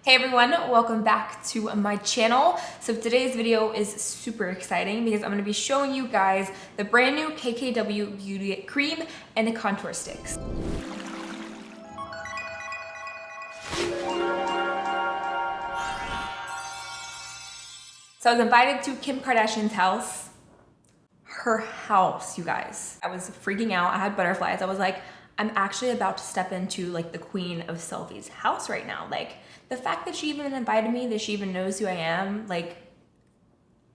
Hey everyone, welcome back to my channel. So today's video is super exciting because I'm going to be showing you guys the brand new KKW Beauty Cream and Contour Sticks. So I was invited to Kim Kardashian's house. Her house, you guys. I was freaking out. I had butterflies. I was like, I'm actually about to step into like the queen of selfies house right now. Like the fact that she even invited me, that she even knows who I am, like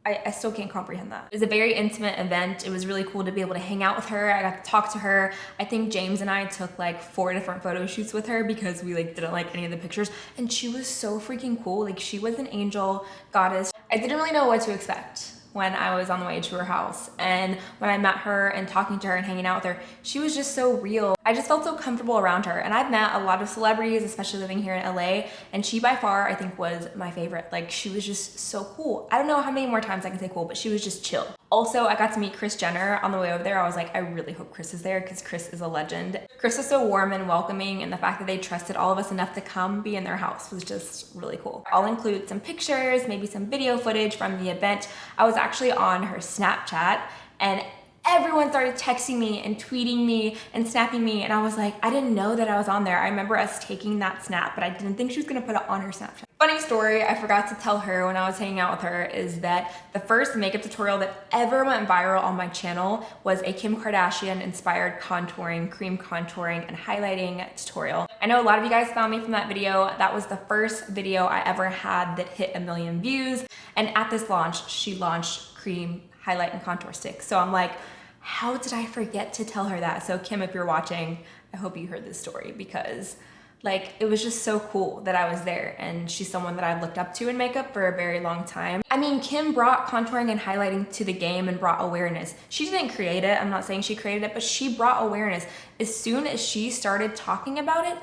I still can't comprehend that. It was a very intimate event. It was really cool to be able to hang out with her. I got to talk to her. I think James and I took like 4 different photo shoots with her because we like didn't like any of the pictures. And she was so freaking cool. Like she was an angel, goddess. I didn't really know what to expect when I was on the way to her house. And when I met her and talking to her and hanging out with her, she was just so real. I just felt so comfortable around her. And I've met a lot of celebrities, especially living here in LA, and she by far, I think, was my favorite. Like she was just so cool. I don't know how many more times I can say cool, but she was just chill. Also, I got to meet Kris Jenner on the way over there. I was like, I really hope Kris is there because Kris is a legend. Kris is so warm and welcoming, and the fact that they trusted all of us enough to come be in their house was just really cool. I'll include some pictures, maybe some video footage from the event. I was actually on her Snapchat and everyone started texting me and tweeting me and snapping me, and I was like, I didn't know that I was on there. I remember us taking that snap, but I didn't think she was gonna put it on her Snapchat. Funny story I forgot to tell her when I was hanging out with her is that the first makeup tutorial that ever went viral on my channel was a Kim Kardashian inspired contouring, cream contouring and highlighting tutorial. I know a lot of you guys found me from that video. That was the first video I ever had that hit 1 million views. And at this launch, she launched cream highlight and contour sticks. So I'm like, how did I forget to tell her that? So Kim, if you're watching, I hope you heard this story because like, it was just so cool that I was there, and she's someone that I've looked up to in makeup for a very long time. I mean, Kim brought contouring and highlighting to the game and brought awareness. She didn't create it, I'm not saying she created it, but she brought awareness. As soon as she started talking about it,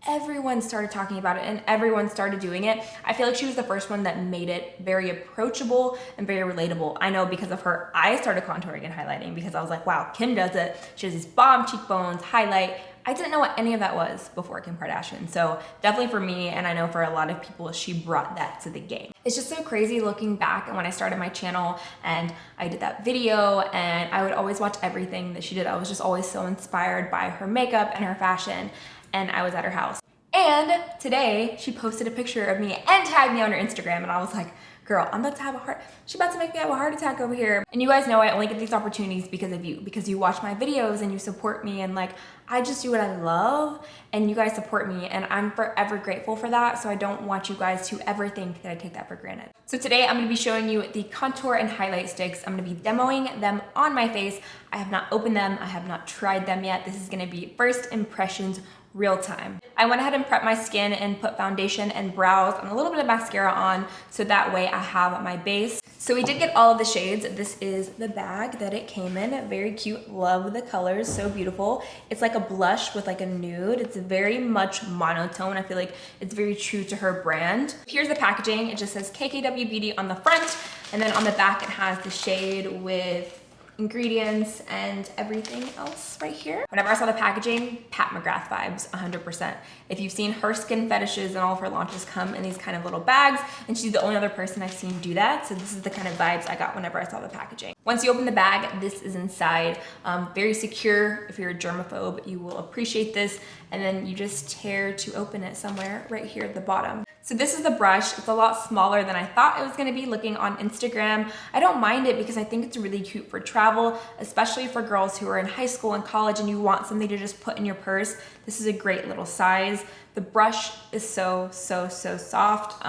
everyone started talking about it and everyone started doing it. I feel like she was the first one that made it very approachable and very relatable. I know because of her, I started contouring and highlighting because I was like, wow, Kim does it. She has these bomb cheekbones, highlight. I didn't know what any of that was before Kim Kardashian. So definitely for me, and I know for a lot of people, she brought that to the game. It's just so crazy looking back and when I started my channel and I did that video and I would always watch everything that she did. I was just always so inspired by her makeup and her fashion, and I was at her house. And today she posted a picture of me and tagged me on her Instagram, and I was like, girl, I'm about to have a heart, she's about to make me have a heart attack over here. And you guys know I only get these opportunities because of you, because you watch my videos and you support me, and like, I just do what I love and you guys support me, and I'm forever grateful for that. So I don't want you guys to ever think that I take that for granted. So today I'm gonna be showing you the contour and highlight sticks. I'm gonna be demoing them on my face. I have not opened them, I have not tried them yet. This is gonna be first impressions, real time. I went ahead and prepped my skin and put foundation and brows and a little bit of mascara on, so that way I have my base. So we did get all of the shades. This is the bag that it came in. Very cute, love the colors, so beautiful. It's like a blush with like a nude. It's very much monotone. I feel like it's very true to her brand. Here's the packaging. It just says KKW Beauty on the front, and then on the back it has the shade with ingredients and everything else right here. Whenever I saw the packaging, Pat McGrath vibes, 100%. If you've seen her Skin Fetishes and all of her launches come in these kind of little bags, and she's the only other person I've seen do that, so this is the kind of vibes I got whenever I saw the packaging. Once you open the bag, this is inside. Very secure. If you're a germaphobe, you will appreciate this, and then you just tear to open it somewhere right here at the bottom. So this is the brush. It's a lot smaller than I thought it was gonna be looking on Instagram. I don't mind it because I think it's really cute for travel, especially for girls who are in high school and college and you want something to just put in your purse. This is a great little size. The brush is so soft.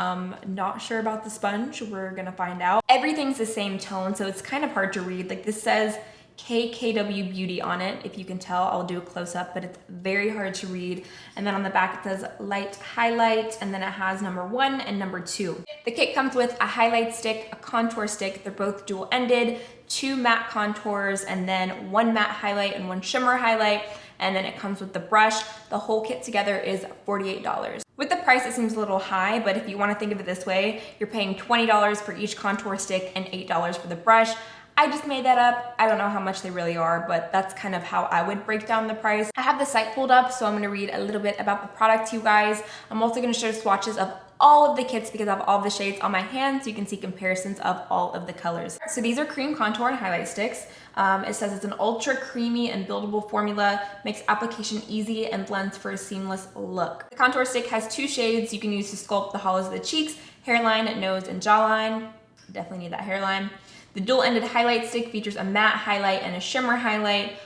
Not sure about the sponge, we're gonna find out. Everything's the same tone, so it's kind of hard to read. Like this says KKW Beauty on it. If you can tell, I'll do a close-up, but it's very hard to read. And then on the back it says light highlight, and then it has number 1 and number 2. The kit comes with a highlight stick, a contour stick. They're both dual-ended, 2 matte contours, and then 1 matte highlight and 1 shimmer highlight. And then it comes with the brush. The whole kit together is $48. With the price, it seems a little high, but if you want to think of it this way, you're paying $20 for each contour stick and $8 for the brush. I just made that up. I don't know how much they really are, but that's kind of how I would break down the price. I have the site pulled up, so I'm gonna read a little bit about the product to you guys. I'm also gonna show swatches of all of the kits because I have all the shades on my hand, so you can see comparisons of all of the colors. So these are cream contour and highlight sticks. It says it's an ultra creamy and buildable formula, makes application easy and blends for a seamless look. The contour stick has 2 shades you can use to sculpt the hollows of the cheeks, hairline, nose, and jawline. Definitely need that hairline. The dual-ended highlight stick features a matte highlight and a shimmer highlight,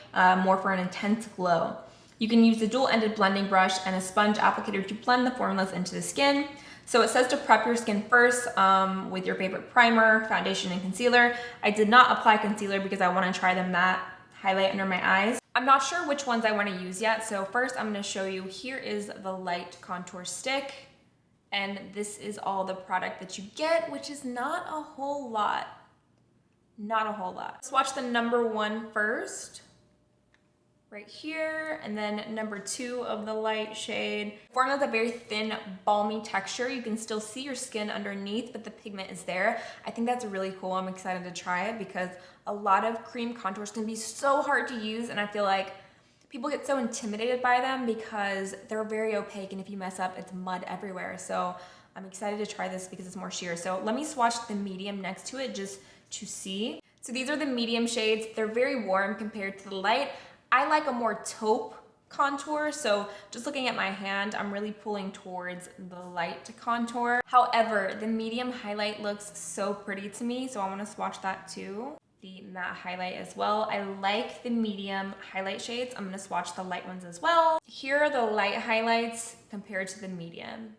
more for an intense glow. You can use the dual-ended blending brush and a sponge applicator to blend the formulas into the skin. So it says to prep your skin first with your favorite primer, foundation, and concealer. I did not apply concealer because I want to try the matte highlight under my eyes. I'm not sure which ones I want to use yet, so first I'm going to show you, here is the light contour stick, and this is all the product that you get, which is not a whole lot. Not a whole lot. Let's watch the number 1 first. Right here, and then number 2 of the light shade. The formula has a very thin, balmy texture. You can still see your skin underneath, but the pigment is there. I think that's really cool. I'm excited to try it because a lot of cream contours can be so hard to use, and I feel like people get so intimidated by them because they're very opaque, and if you mess up, it's mud everywhere. So I'm excited to try this because it's more sheer. So let me swatch the medium next to it just to see. So these are the medium shades. They're very warm compared to the light. I like a more taupe contour, so just looking at my hand, I'm really pulling towards the light contour. However, the medium highlight looks so pretty to me, so I want to swatch that too. The matte highlight as well. I like the medium highlight shades. I'm going to swatch the light ones as well. Here are the light highlights compared to the medium.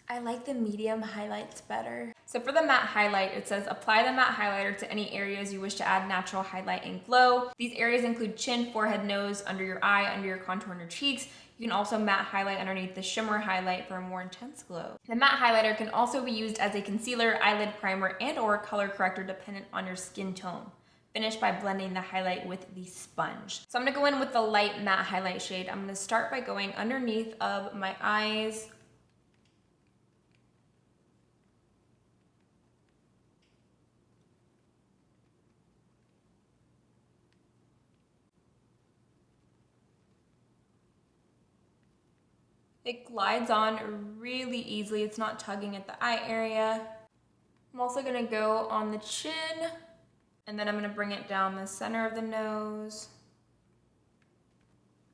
I like the medium highlights better. So for the matte highlight, it says apply the matte highlighter to any areas you wish to add natural highlight and glow. These areas include chin, forehead, nose, under your eye, under your contour, and your cheeks. You can also matte highlight underneath the shimmer highlight for a more intense glow. The matte highlighter can also be used as a concealer, eyelid primer, and or color corrector dependent on your skin tone. Finish by blending the highlight with the sponge. So I'm gonna go in with the light matte highlight shade. I'm gonna start by going underneath of my eyes, it glides on really easily. It's not tugging at the eye area. I'm also gonna go on the chin, and then I'm gonna bring it down the center of the nose,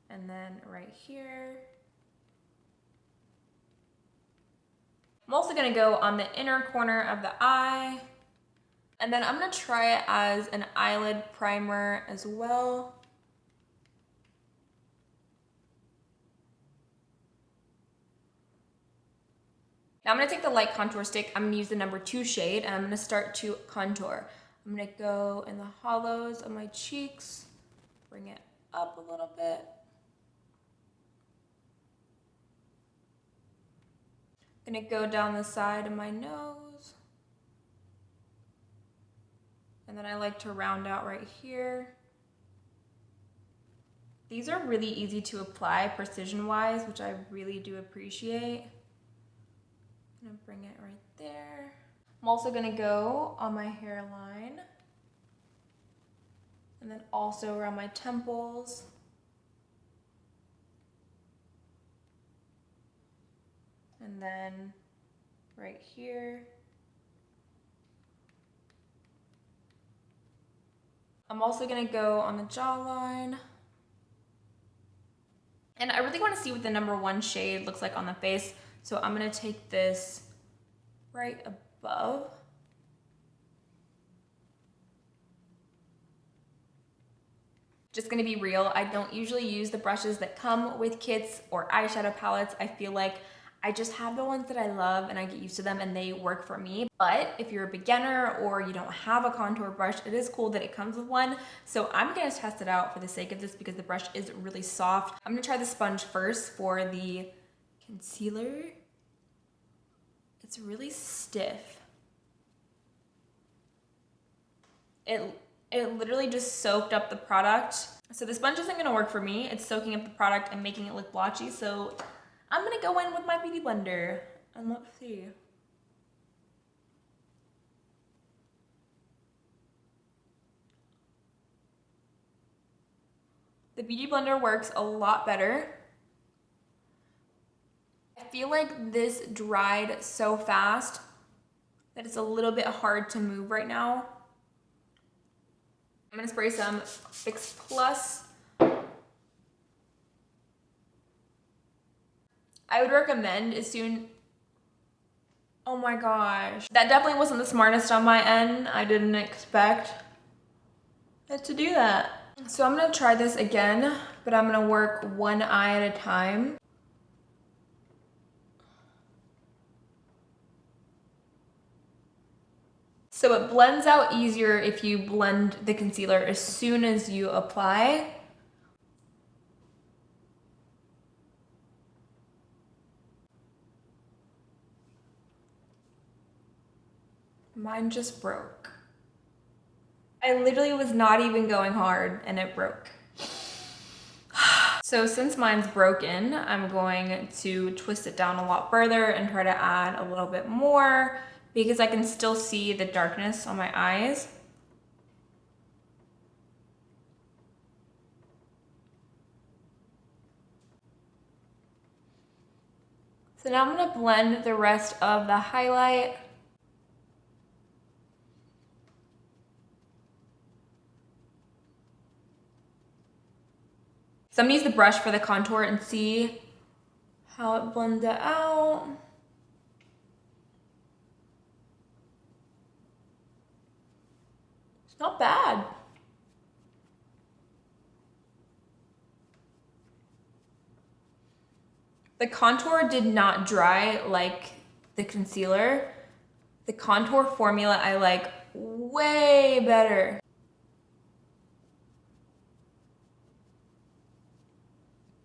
and then right here. I'm also gonna go on the inner corner of the eye, and then I'm gonna try it as an eyelid primer as well. Now I'm gonna take the light contour stick, I'm gonna use the number 2 shade, and I'm gonna start to contour. I'm gonna go in the hollows of my cheeks, bring it up a little bit. I'm gonna go down the side of my nose. And then I like to round out right here. These are really easy to apply precision-wise, which I really do appreciate. I'm gonna bring it right there. I'm also gonna go on my hairline, and then also around my temples. And then right here. I'm also gonna go on the jawline. And I really wanna see what the number 1 shade looks like on the face. So I'm gonna take this right above. Just gonna be real, I don't usually use the brushes that come with kits or eyeshadow palettes. I feel like I just have the ones that I love and I get used to them and they work for me. But if you're a beginner or you don't have a contour brush, it is cool that it comes with one. So I'm gonna test it out for the sake of this because the brush is really soft. I'm gonna try the sponge first for the concealer. It's really stiff. It literally just soaked up the product. So the sponge isn't gonna work for me. It's soaking up the product and making it look blotchy. So I'm gonna go in with my beauty blender and let's see. The beauty blender works a lot better. I I feel like this dried so fast that it's a little bit hard to move right now. I'm gonna spray some Fix Plus. I would recommend as soon, oh my gosh. That definitely wasn't the smartest on my end. I didn't expect it to do that. So I'm gonna try this again, but I'm gonna work one eye at a time. So it blends out easier if you blend the concealer as soon as you apply. Mine just broke. I literally was not even going hard and it broke. So since mine's broken, I'm going to twist it down a lot further and try to add a little bit more because I can still see the darkness on my eyes. So now I'm gonna blend the rest of the highlight. So I'm gonna use the brush for the contour and see how it blends it out. It's not bad. The contour did not dry like the concealer. The contour formula I like way better.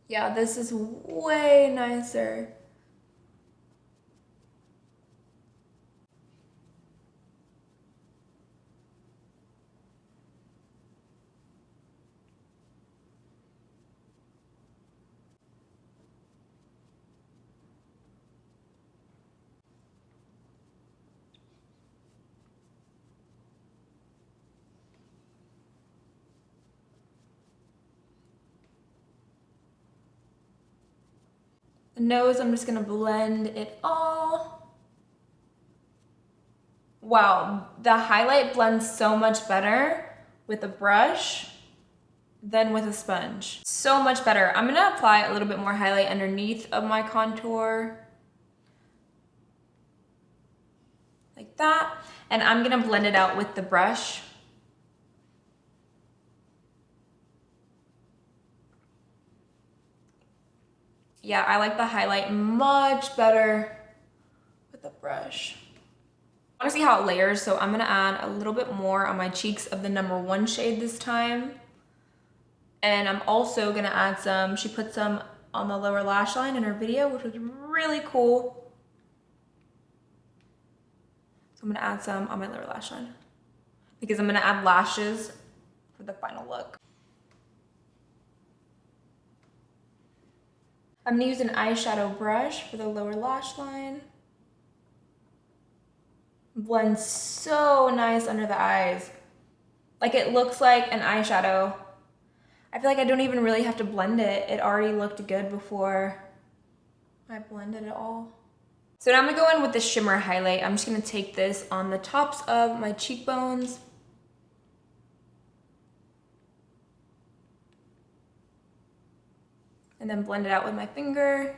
Yeah, this is way nicer. The nose, I'm just gonna blend it all. Wow, the highlight blends so much better with a brush than with a sponge. So much better. I'm gonna apply a little bit more highlight underneath of my contour. Like that. And I'm gonna blend it out with the brush. Yeah, I like the highlight much better with the brush. I wanna see how it layers, so I'm gonna add a little bit more on my cheeks of the #1 shade this time. And I'm also gonna add some, she put some on the lower lash line in her video, which was really cool. So I'm gonna add some on my lower lash line because I'm gonna add lashes for the final look. I'm gonna use an eyeshadow brush for the lower lash line. Blends so nice under the eyes. Like it looks like an eyeshadow. I feel like I don't even really have to blend it. It already looked good before I blended it all. So now I'm gonna go in with the shimmer highlight. I'm just gonna take this on the tops of my cheekbones. And then blend it out with my finger.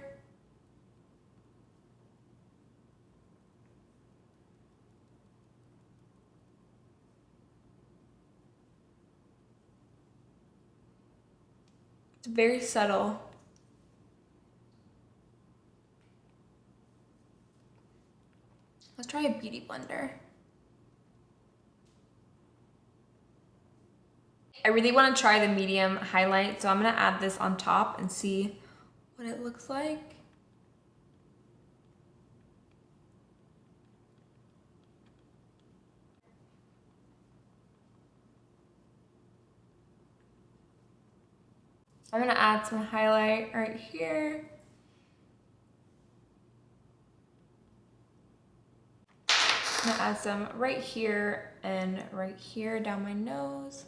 It's very subtle. Let's try a beauty blender. I really want to try the medium highlight, so I'm going to add this on top and see what it looks like. I'm going to add some highlight right here. I'm going to add some right here and right here down my nose.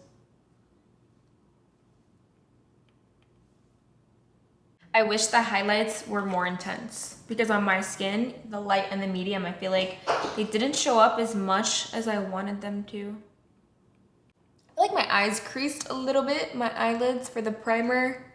I I wish the highlights were more intense because on my skin, the light and the medium, I feel like they didn't show up as much as I wanted them to. I feel like my eyes creased a little bit, my eyelids for the primer.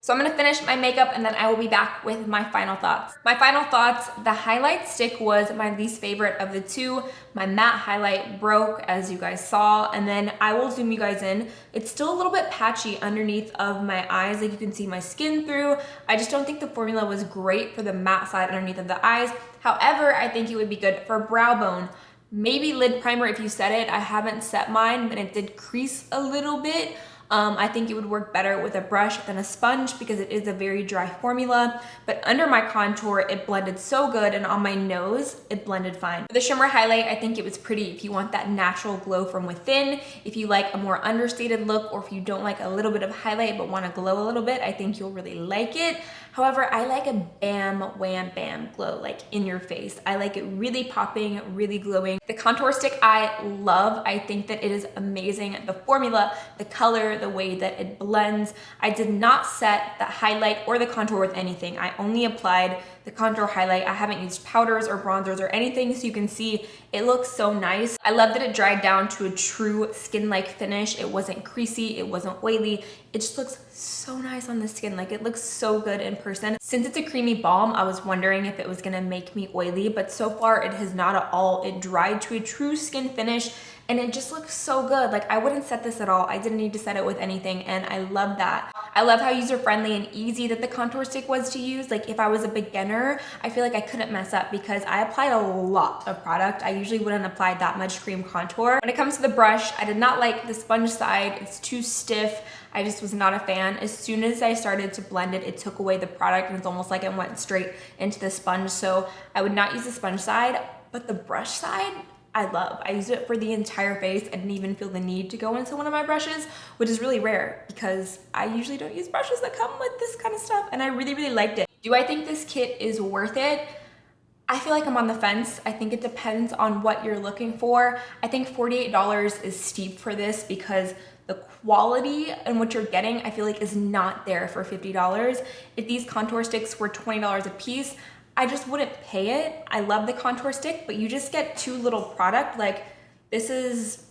So I'm gonna finish my makeup and then I will be back with my final thoughts. My final thoughts, the highlight stick was my least favorite of the two. My matte highlight broke, as you guys saw, and then I will zoom you guys in. It's still a little bit patchy underneath of my eyes, like you can see my skin through. I just don't think the formula was great for the matte side underneath of the eyes. However, I think it would be good for brow bone. Maybe lid primer if you set it. I haven't set mine, but it did crease a little bit. I think it would work better with a brush than a sponge because it is a very dry formula, but under my contour, it blended so good, and on my nose, it blended fine. For the shimmer highlight, I think it was pretty if you want that natural glow from within, if you like a more understated look, or if you don't like a little bit of highlight but want to glow a little bit, I think you'll really like it. However, I like a bam, wham, bam glow, like in your face. I like it really popping, really glowing. The contour stick I love. I think that it is amazing. The formula, the color, the way that it blends. I did not set the highlight or the contour with anything. I only applied the contour highlight. I haven't used powders or bronzers or anything, so you can see it looks so nice. I love that it dried down to a true skin-like finish. It wasn't creasy, it wasn't oily. It just looks so nice on the skin. Like, it looks so good in person. Since it's a creamy balm, I was wondering if it was gonna make me oily, but so far it has not at all. It dried to a true skin finish and it just looks so good. Like, I wouldn't set this at all. I didn't need to set it with anything, and I love that. I love how user-friendly and easy that the contour stick was to use. Like, if I was a beginner, I feel like I couldn't mess up because I applied a lot of product. I usually wouldn't apply that much cream contour. When it comes to the brush, I did not like the sponge side. It's too stiff. I just was not a fan. As soon as I started to blend it, it took away the product, and it's almost like it went straight into the sponge. So I would not use the sponge side, but the brush side, I love. I used it for the entire face. I didn't even feel the need to go into one of my brushes, which is really rare because I usually don't use brushes that come with this kind of stuff, and I really, really liked it. Do I think this kit is worth it? I feel like I'm on the fence. I think it depends on what you're looking for. I think $48 is steep for this because the quality and what you're getting, I feel like, is not there for $50. If these contour sticks were $20 a piece, I just wouldn't pay it. I love the contour stick, but you just get too little product. Like, this is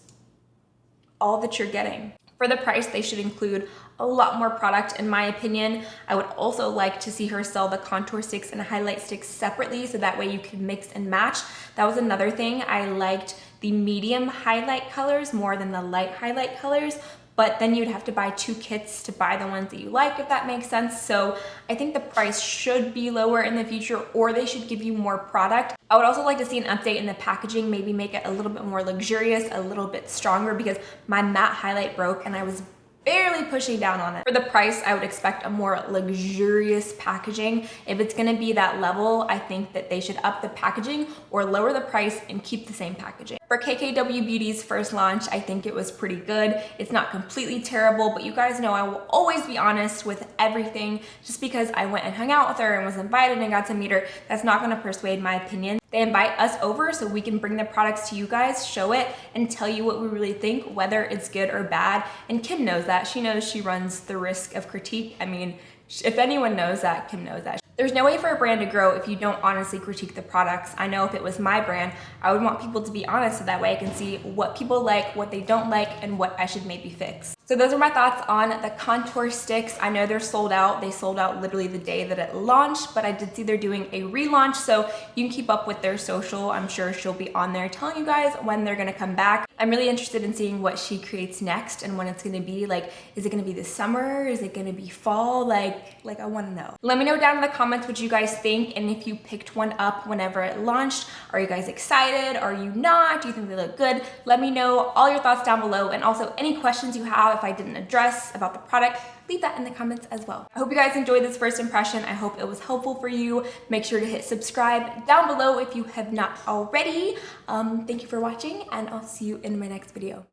all that you're getting. For the price, they should include a lot more product, in my opinion. I would also like to see her sell the contour sticks and highlight sticks separately, so that way you can mix and match. That was another thing. I liked the medium highlight colors more than the light highlight colors, but then you'd have to buy 2 kits to buy the ones that you like, if that makes sense. So I think the price should be lower in the future, or they should give you more product. I would also like to see an update in the packaging, maybe make it a little bit more luxurious, a little bit stronger, because my matte highlight broke and I was barely pushing down on it. For the price, I would expect a more luxurious packaging. If it's gonna be that level, I think that they should up the packaging or lower the price and keep the same packaging. For KKW Beauty's first launch, I think it was pretty good. It's not completely terrible, but you guys know I will always be honest with everything. Just because I went and hung out with her and was invited and got to meet her, that's not gonna persuade my opinion. They invite us over so we can bring the products to you guys, show it, and tell you what we really think, whether it's good or bad. And Kim knows that. She knows she runs the risk of critique. I mean, if anyone knows that, Kim knows that. There's no way for a brand to grow if you don't honestly critique the products. I know if it was my brand, I would want people to be honest, so that way I can see what people like, what they don't like, and what I should maybe fix. So those are my thoughts on the contour sticks. I know they're sold out. They sold out literally the day that it launched, but I did see they're doing a relaunch, so you can keep up with their social. I'm sure she'll be on there telling you guys when they're gonna come back. I'm really interested in seeing what she creates next and when it's gonna be. Like, is it gonna be this summer? Is it gonna be fall? Like I wanna know. Let me know down in the comments what you guys think, and if you picked one up whenever it launched. Are you guys excited? Are you not? Do you think they look good? Let me know all your thoughts down below, and also any questions you have if I didn't address about the product, leave that in the comments as well. I hope you guys enjoyed this first impression. I hope it was helpful for you. Make sure to hit subscribe down below if you have not already. Thank you for watching, and I'll see you in my next video.